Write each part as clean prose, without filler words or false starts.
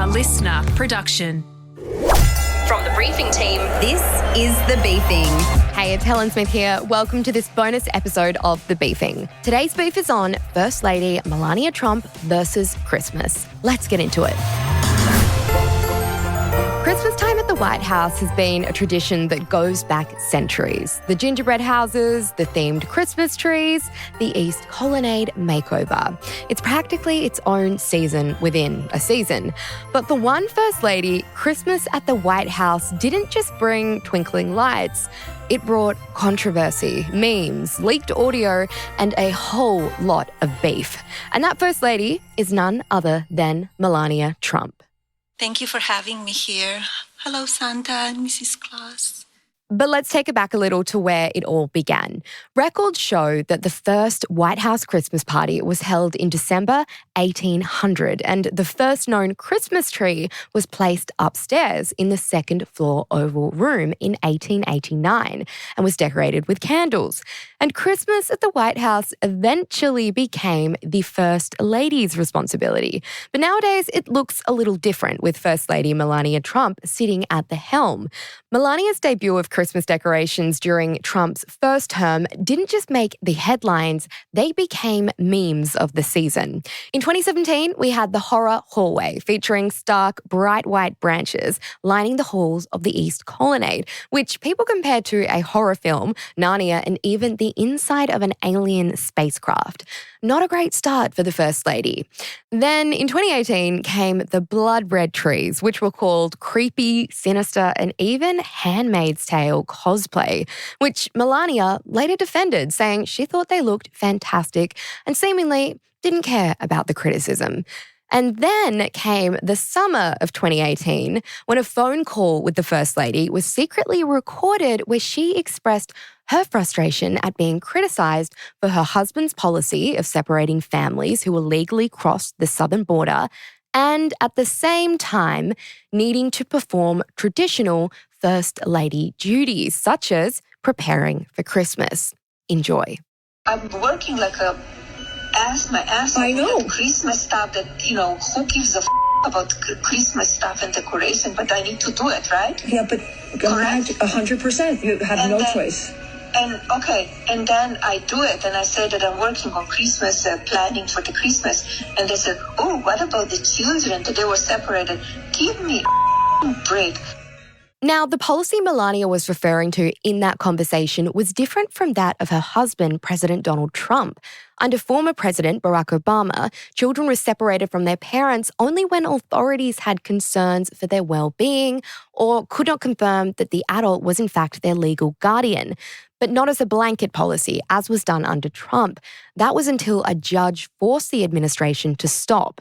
listener production. From the briefing team, This is The Beefing. Hey, it's Helen Smith here. Welcome to this bonus episode of The Beefing. Today's beef is on First Lady Melania Trump versus Christmas. Let's get into it. Christmas time at the White House has been a tradition that goes back centuries. The gingerbread houses, the themed Christmas trees, the East Colonnade makeover. It's practically its own season within a season. But for one First Lady, Christmas at the White House didn't just bring twinkling lights. It brought controversy, memes, leaked audio, and a whole lot of beef. And that First Lady is none other than Melania Trump. Thank you for having me here. Hello, Santa and Mrs. Claus. But let's take it back a little to where it all began. Records show that the first White House Christmas party was held in December 1800, and the first known Christmas tree was placed upstairs in the second floor Oval Room in 1889 and was decorated with candles. And Christmas at the White House eventually became the First Lady's responsibility. But nowadays, it looks a little different with First Lady Melania Trump sitting at the helm. Melania's debut of Christmas decorations during Trump's first term didn't just make the headlines, they became memes of the season. In 2017, we had the horror hallway featuring stark, bright white branches lining the halls of the East Colonnade, which people compared to a horror film, Narnia, and even the inside of an alien spacecraft. Not a great start for the First Lady. Then in 2018 came the blood red trees, which were called creepy, sinister, and even Handmaid's Tale cosplay, which Melania later defended, saying she thought they looked fantastic and seemingly didn't care about the criticism. And then came the summer of 2018 when a phone call with the First Lady was secretly recorded where she expressed her frustration at being criticised for her husband's policy of separating families who illegally crossed the southern border and at the same time needing to perform traditional First Lady duties such as preparing for Christmas. Enjoy. I'm working like my ass off with Christmas stuff that, who gives a about Christmas stuff and decoration, but I need to do it, right? Yeah, but correct? 100%. You have no choice. And then I do it, and I say that I'm working on Christmas, planning for the Christmas, and they said, oh, what about the children that they were separated? Give me a break. Now, the policy Melania was referring to in that conversation was different from that of her husband, President Donald Trump. Under former President Barack Obama, children were separated from their parents only when authorities had concerns for their well-being or could not confirm that the adult was in fact their legal guardian. But not as a blanket policy, as was done under Trump. That was until a judge forced the administration to stop.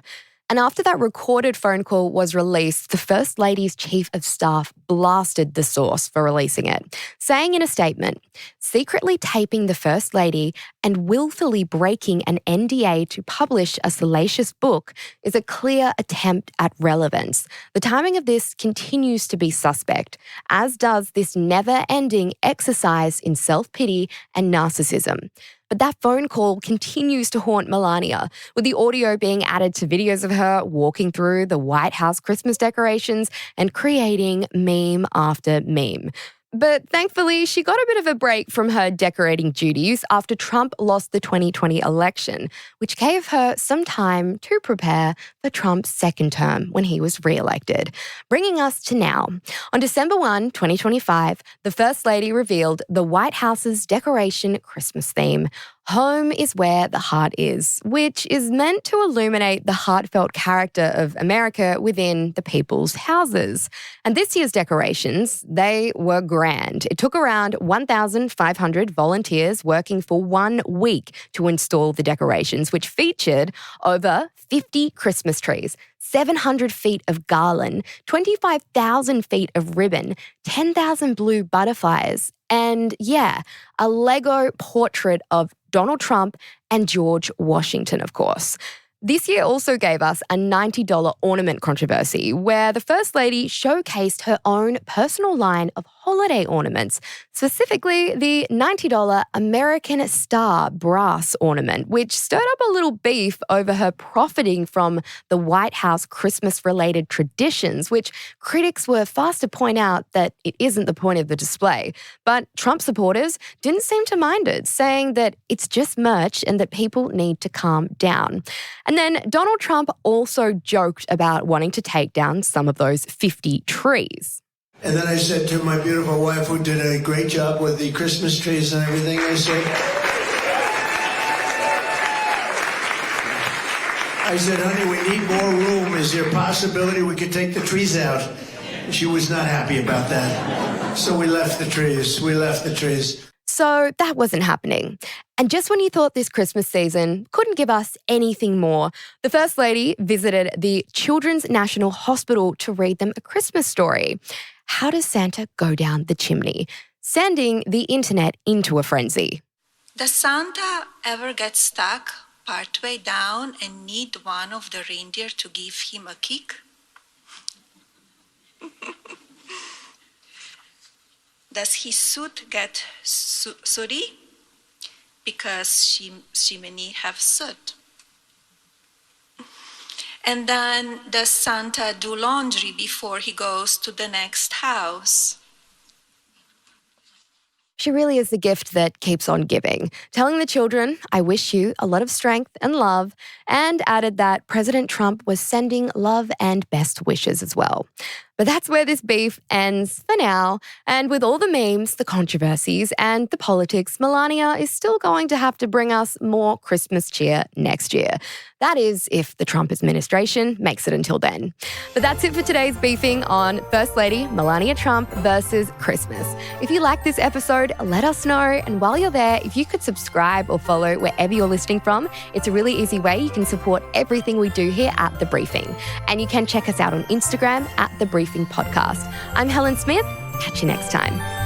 And after that recorded phone call was released, the First Lady's chief of staff blasted the source for releasing it, saying in a statement, secretly taping the First Lady and willfully breaking an NDA to publish a salacious book is a clear attempt at relevance. The timing of this continues to be suspect, as does this never-ending exercise in self-pity and narcissism. But that phone call continues to haunt Melania, with the audio being added to videos of her walking through the White House Christmas decorations and creating meme after meme. But thankfully, she got a bit of a break from her decorating duties after Trump lost the 2020 election, which gave her some time to prepare for Trump's second term when he was re-elected. Bringing us to now. On December 1, 2025, the First Lady revealed the White House's decoration Christmas theme. Home is where the heart is, which is meant to illuminate the heartfelt character of America within the people's houses. And this year's decorations, they were grand. It took around 1,500 volunteers working for 1 week to install the decorations, which featured over 50 Christmas trees, 700 feet of garland, 25,000 feet of ribbon, 10,000 blue butterflies, and a Lego portrait of Donald Trump and George Washington, of course. This year also gave us a $90 ornament controversy where the First Lady showcased her own personal line of holiday ornaments, specifically the $90 American Star brass ornament, which stirred up a little beef over her profiting from the White House Christmas-related traditions, which critics were fast to point out that it isn't the point of the display. But Trump supporters didn't seem to mind it, saying that it's just merch and that people need to calm down. And then Donald Trump also joked about wanting to take down some of those 50 trees. And then I said to my beautiful wife, who did a great job with the Christmas trees and everything, I said, honey, we need more room. Is there a possibility we could take the trees out? She was not happy about that. So we left the trees. So that wasn't happening. And just when you thought this Christmas season couldn't give us anything more, the First Lady visited the Children's National Hospital to read them a Christmas story. How does Santa go down the chimney? Sending the internet into a frenzy. Does Santa ever get stuck partway down and need one of the reindeer to give him a kick? Does his suit get sooty? Because chimney have soot. And then does Santa do laundry before he goes to the next house? She really is the gift that keeps on giving, telling the children, I wish you a lot of strength and love, and added that President Trump was sending love and best wishes as well. But that's where this beef ends for now. And with all the memes, the controversies, and the politics, Melania is still going to have to bring us more Christmas cheer next year. That is, if the Trump administration makes it until then. But that's it for today's beefing on First Lady Melania Trump versus Christmas. If you like this episode, let us know. And while you're there, if you could subscribe or follow wherever you're listening from, it's a really easy way you can support everything we do here at The Briefing. And you can check us out on Instagram at The Briefing Podcast. I'm Helen Smith. Catch you next time.